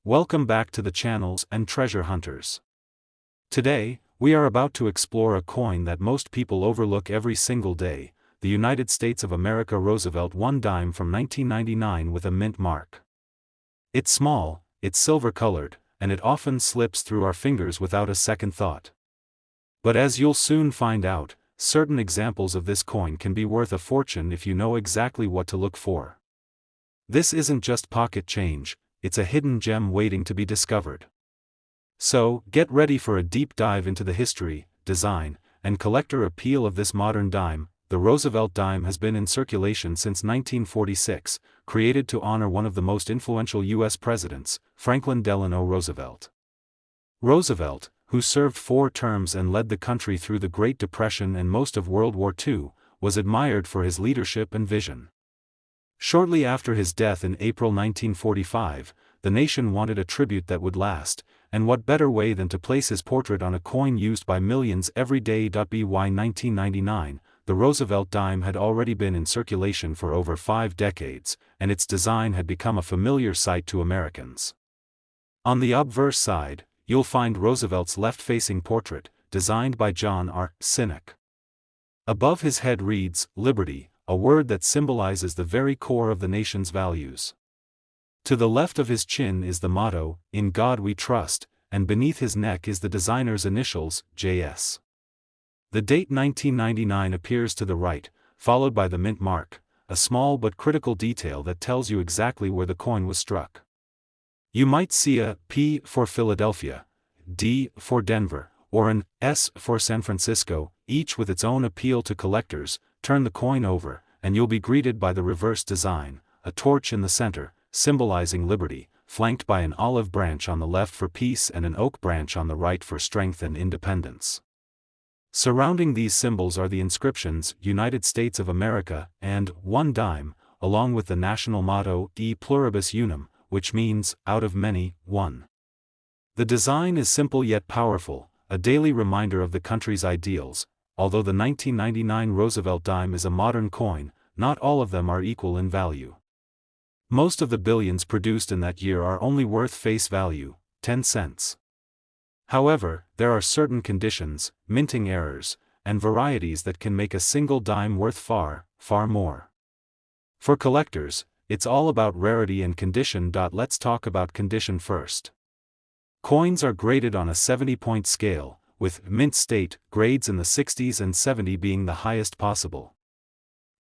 Welcome back to the channels and treasure hunters. Today, we are about to explore a coin that most people overlook every single day, the United States of America Roosevelt 1 dime from 1999 with a mint mark. It's small, it's silver-colored, and it often slips through our fingers without a second thought. But as you'll soon find out, certain examples of this coin can be worth a fortune if you know exactly what to look for. This isn't just pocket change, it's a hidden gem waiting to be discovered. So, get ready for a deep dive into the history, design, and collector appeal of this modern dime. The Roosevelt dime has been in circulation since 1946, created to honor one of the most influential U.S. presidents, Franklin Delano Roosevelt. Roosevelt, who served 4 terms and led the country through the Great Depression and most of World War II, was admired for his leadership and vision. Shortly after his death in April 1945, the nation wanted a tribute that would last, and what better way than to place his portrait on a coin used by millions every day. By 1999, the Roosevelt dime had already been in circulation for over 5 decades, and its design had become a familiar sight to Americans. On the obverse side, you'll find Roosevelt's left-facing portrait, designed by John R. Sinek. Above his head reads, "Liberty," a word that symbolizes the very core of the nation's values. To the left of his chin is the motto, "In God We Trust," and beneath his neck is the designer's initials, JS. The date 1999 appears to the right, followed by the mint mark, a small but critical detail that tells you exactly where the coin was struck. You might see a P for Philadelphia, D for Denver, or an S for San Francisco, each with its own appeal to collectors. Turn the coin over, and you'll be greeted by the reverse design, a torch in the center, symbolizing liberty, flanked by an olive branch on the left for peace and an oak branch on the right for strength and independence. Surrounding these symbols are the inscriptions, "United States of America," and "1 dime," along with the national motto, "E pluribus unum," which means, out of many, one. The design is simple yet powerful, a daily reminder of the country's ideals. Although the 1999 Roosevelt dime is a modern coin, not all of them are equal in value. Most of the billions produced in that year are only worth face value, 10 cents. However, there are certain conditions, minting errors, and varieties that can make a single dime worth far, far more. For collectors, it's all about rarity and condition. Let's talk about condition first. Coins are graded on a 70-point scale, with mint state grades in the 60s and 70 being the highest possible.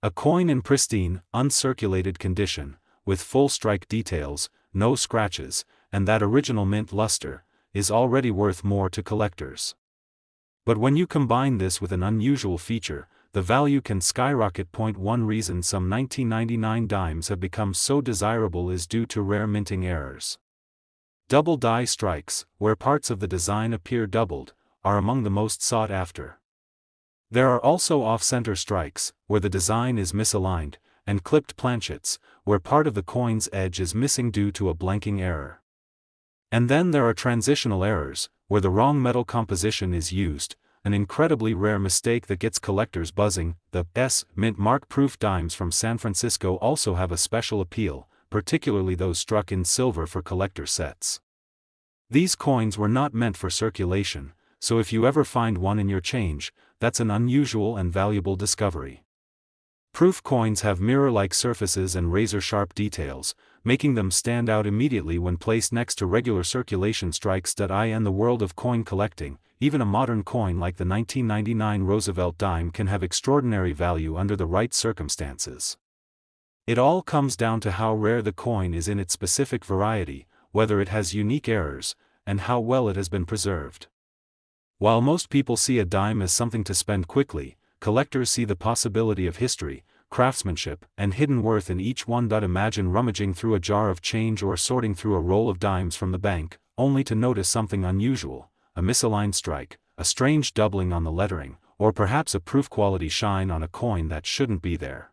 A coin in pristine, uncirculated condition, with full strike details, no scratches, and that original mint luster, is already worth more to collectors. But when you combine this with an unusual feature, the value can skyrocket. One reason some 1999 dimes have become so desirable is due to rare minting errors. Double die strikes, where parts of the design appear doubled, are among the most sought after. There are also off-center strikes, where the design is misaligned, and clipped planchets, where part of the coin's edge is missing due to a blanking error. And then there are transitional errors, where the wrong metal composition is used, an incredibly rare mistake that gets collectors buzzing. The S mint mark proof dimes from San Francisco also have a special appeal, particularly those struck in silver for collector sets. These coins were not meant for circulation, so if you ever find one in your change, that's an unusual and valuable discovery. Proof coins have mirror-like surfaces and razor-sharp details, making them stand out immediately when placed next to regular circulation strikes. In the world of coin collecting, even a modern coin like the 1999 Roosevelt dime can have extraordinary value under the right circumstances. It all comes down to how rare the coin is in its specific variety, whether it has unique errors, and how well it has been preserved. While most people see a dime as something to spend quickly, collectors see the possibility of history, craftsmanship, and hidden worth in each one. Imagine rummaging through a jar of change or sorting through a roll of dimes from the bank, only to notice something unusual, a misaligned strike, a strange doubling on the lettering, or perhaps a proof quality shine on a coin that shouldn't be there.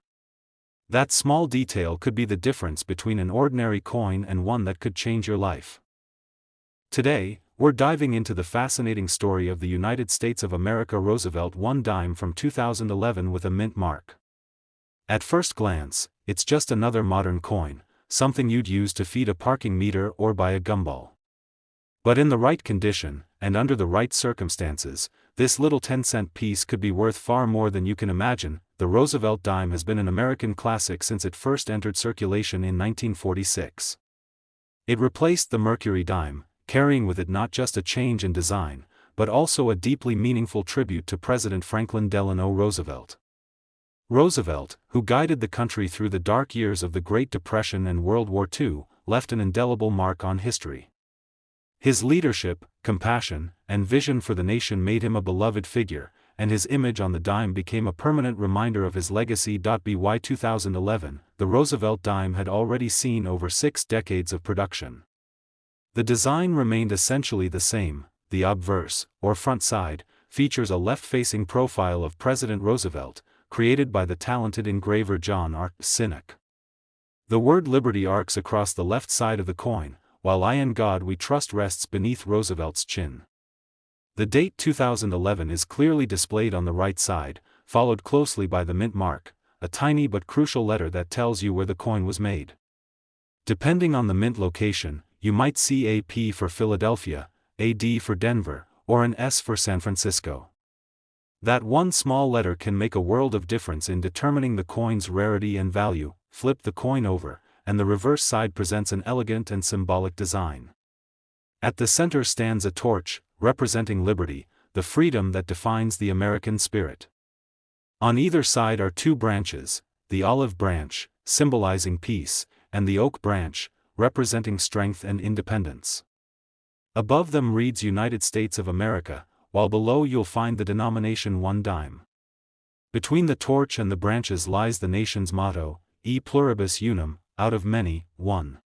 That small detail could be the difference between an ordinary coin and one that could change your life. Today, we're diving into the fascinating story of the United States of America Roosevelt 1 dime from 2011 with a mint mark. At first glance, it's just another modern coin, something you'd use to feed a parking meter or buy a gumball. But in the right condition, and under the right circumstances, this little 10-cent piece could be worth far more than you can imagine. The Roosevelt dime has been an American classic since it first entered circulation in 1946. It replaced the Mercury dime, carrying with it not just a change in design, but also a deeply meaningful tribute to President Franklin Delano Roosevelt. Roosevelt, who guided the country through the dark years of the Great Depression and World War II, left an indelible mark on history. His leadership, compassion, and vision for the nation made him a beloved figure, and his image on the dime became a permanent reminder of his legacy. By 2011, the Roosevelt dime had already seen over 6 decades of production. The design remained essentially the same. The obverse, or front side, features a left-facing profile of President Roosevelt, created by the talented engraver John R. Sinek. The word Liberty arcs across the left side of the coin, while "I in God We Trust" rests beneath Roosevelt's chin. The date 2011 is clearly displayed on the right side, followed closely by the mint mark, a tiny but crucial letter that tells you where the coin was made. Depending on the mint location, you might see a P for Philadelphia, a D for Denver, or an S for San Francisco. That one small letter can make a world of difference in determining the coin's rarity and value. Flip the coin over, and the reverse side presents an elegant and symbolic design. At the center stands a torch, representing liberty, the freedom that defines the American spirit. On either side are 2 branches, the olive branch, symbolizing peace, and the oak branch, representing strength and independence. Above them reads United States of America, while below you'll find the denomination 1 dime. Between the torch and the branches lies the nation's motto, E pluribus unum, out of many, one.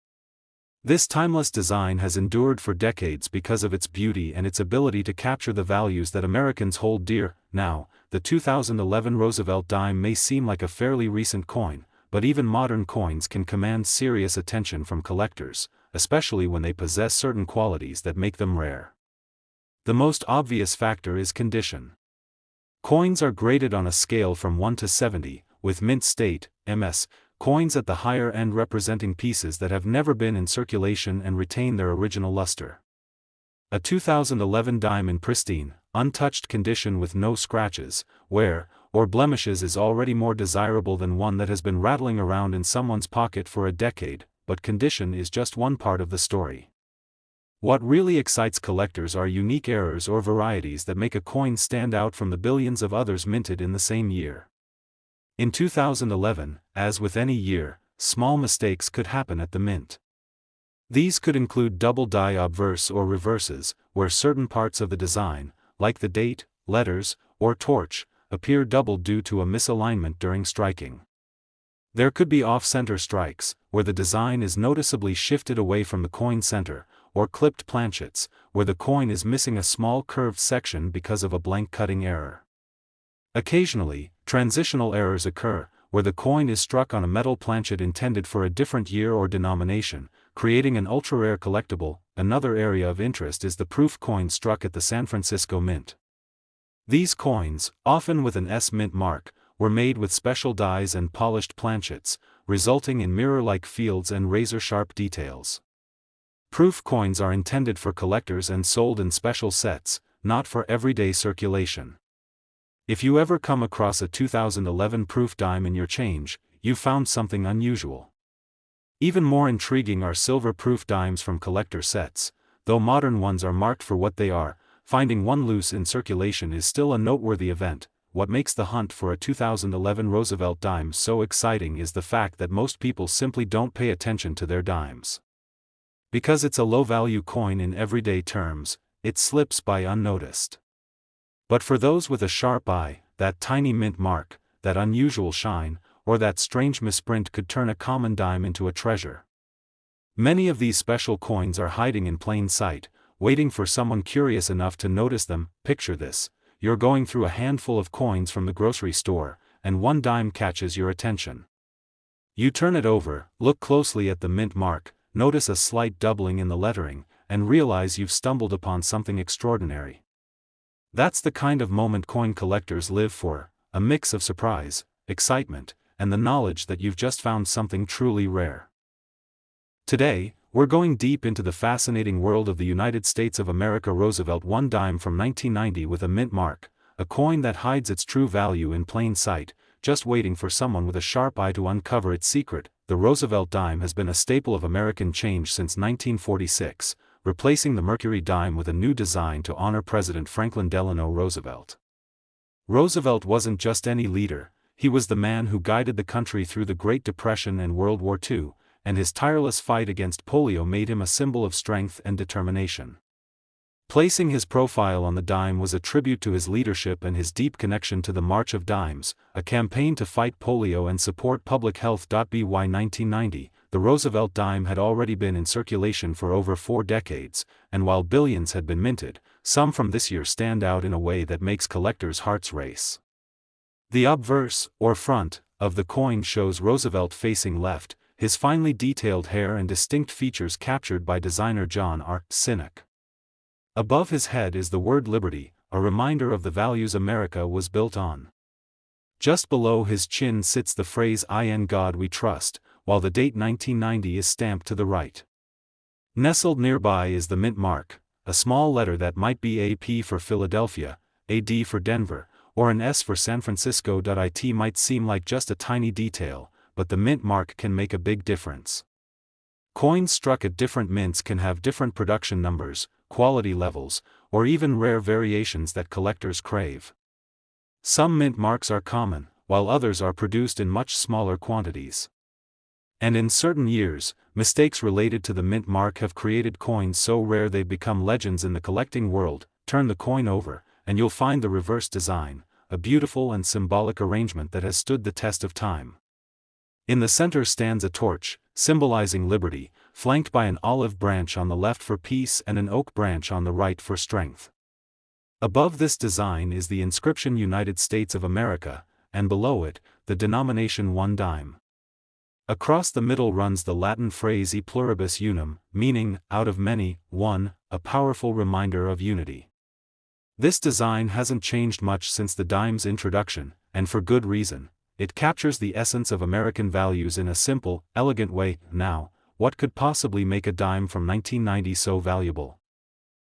This timeless design has endured for decades because of its beauty and its ability to capture the values that Americans hold dear. Now, the 2011 Roosevelt dime may seem like a fairly recent coin, but even modern coins can command serious attention from collectors, especially when they possess certain qualities that make them rare. The most obvious factor is condition. Coins are graded on a scale from 1 to 70, with mint state, MS, coins at the higher end representing pieces that have never been in circulation and retain their original luster. A 2011 dime in pristine, untouched condition with no scratches, wear, or blemishes is already more desirable than one that has been rattling around in someone's pocket for a decade, but condition is just one part of the story. What really excites collectors are unique errors or varieties that make a coin stand out from the billions of others minted in the same year. In 2011, as with any year, small mistakes could happen at the mint. These could include double die obverse or reverses, where certain parts of the design, like the date, letters, or torch, appear doubled due to a misalignment during striking. There could be off-center strikes, where the design is noticeably shifted away from the coin center, or clipped planchets, where the coin is missing a small curved section because of a blank cutting error. Occasionally, transitional errors occur, where the coin is struck on a metal planchet intended for a different year or denomination, creating an ultra-rare collectible. Another area of interest is the proof coin struck at the San Francisco Mint. These coins, often with an S mint mark, were made with special dies and polished planchets, resulting in mirror-like fields and razor-sharp details. Proof coins are intended for collectors and sold in special sets, not for everyday circulation. If you ever come across a 2011 proof dime in your change, you've found something unusual. Even more intriguing are silver proof dimes from collector sets. Though modern ones are marked for what they are, finding one loose in circulation is still a noteworthy event. What makes the hunt for a 2011 Roosevelt dime so exciting is the fact that most people simply don't pay attention to their dimes. Because it's a low-value coin in everyday terms, it slips by unnoticed. But for those with a sharp eye, that tiny mint mark, that unusual shine, or that strange misprint could turn a common dime into a treasure. Many of these special coins are hiding in plain sight, waiting for someone curious enough to notice them. Picture this: you're going through a handful of coins from the grocery store, and one dime catches your attention. You turn it over, look closely at the mint mark, notice a slight doubling in the lettering, and realize you've stumbled upon something extraordinary. That's the kind of moment coin collectors live for, a mix of surprise, excitement, and the knowledge that you've just found something truly rare. Today, we're going deep into the fascinating world of the United States of America Roosevelt one dime from 1990 with a mint mark, a coin that hides its true value in plain sight, just waiting for someone with a sharp eye to uncover its secret. The Roosevelt dime has been a staple of American change since 1946, replacing the Mercury dime with a new design to honor President Franklin Delano Roosevelt. Roosevelt wasn't just any leader, he was the man who guided the country through the Great Depression and World War II, and his tireless fight against polio made him a symbol of strength and determination. Placing his profile on the dime was a tribute to his leadership and his deep connection to the March of Dimes, a campaign to fight polio and support public health. By 1990, the Roosevelt dime had already been in circulation for over 4 decades, and while billions had been minted, some from this year stand out in a way that makes collectors' hearts race. The obverse, or front, of the coin shows Roosevelt facing left, his finely detailed hair and distinct features captured by designer John R. Sinek. Above his head is the word Liberty, a reminder of the values America was built on. Just below his chin sits the phrase "In God We Trust," while the date 1990 is stamped to the right. Nestled nearby is the mint mark, a small letter that might be a P for Philadelphia, a D for Denver, or an S for San Francisco. It might seem like just a tiny detail, but the mint mark can make a big difference. Coins struck at different mints can have different production numbers, quality levels, or even rare variations that collectors crave. Some mint marks are common, while others are produced in much smaller quantities. And in certain years, mistakes related to the mint mark have created coins so rare they've become legends in the collecting world. Turn the coin over, and you'll find the reverse design, a beautiful and symbolic arrangement that has stood the test of time. In the center stands a torch, symbolizing liberty, flanked by an olive branch on the left for peace and an oak branch on the right for strength. Above this design is the inscription United States of America, and below it, the denomination 1 dime. Across the middle runs the Latin phrase E pluribus unum, meaning, out of many, one, a powerful reminder of unity. This design hasn't changed much since the dime's introduction, and for good reason. It captures the essence of American values in a simple, elegant way. Now, what could possibly make a dime from 1990 so valuable?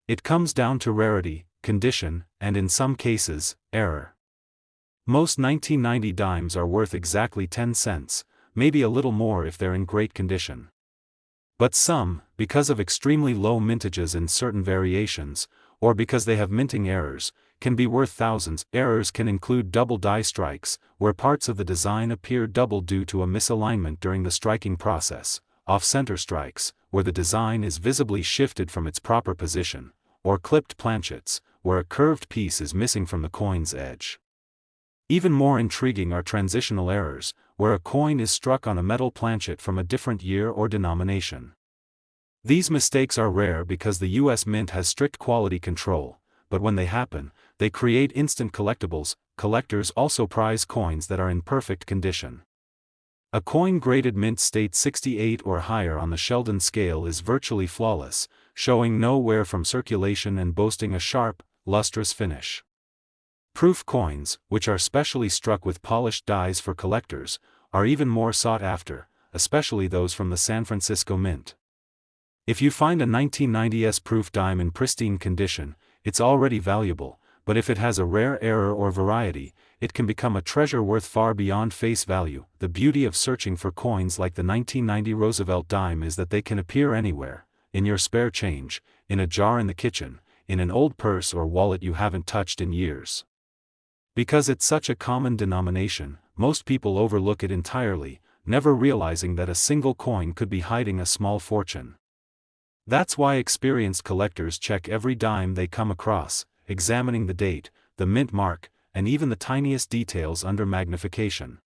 It comes down to rarity, condition, and in some cases, error. Most 1990 dimes are worth exactly 10 cents, maybe a little more if they're in great condition. But some, because of extremely low mintages in certain variations, or because they have minting errors, can be worth thousands. Errors can include double die strikes, where parts of the design appear double due to a misalignment during the striking process, off-center strikes, where the design is visibly shifted from its proper position, or clipped planchets, where a curved piece is missing from the coin's edge. Even more intriguing are transitional errors, where a coin is struck on a metal planchet from a different year or denomination. These mistakes are rare because the U.S. Mint has strict quality control, but when they happen, they create instant collectibles. Collectors also prize coins that are in perfect condition. A coin graded mint state 68 or higher on the Sheldon scale is virtually flawless, showing no wear from circulation and boasting a sharp, lustrous finish. Proof coins, which are specially struck with polished dies for collectors, are even more sought after, especially those from the San Francisco Mint. If you find a 1990s proof dime in pristine condition, it's already valuable, but if it has a rare error or variety, it can become a treasure worth far beyond face value. The beauty of searching for coins like the 1990 Roosevelt dime is that they can appear anywhere, in your spare change, in a jar in the kitchen, in an old purse or wallet you haven't touched in years. Because it's such a common denomination, most people overlook it entirely, never realizing that a single coin could be hiding a small fortune. That's why experienced collectors check every dime they come across, examining the date, the mint mark, and even the tiniest details under magnification.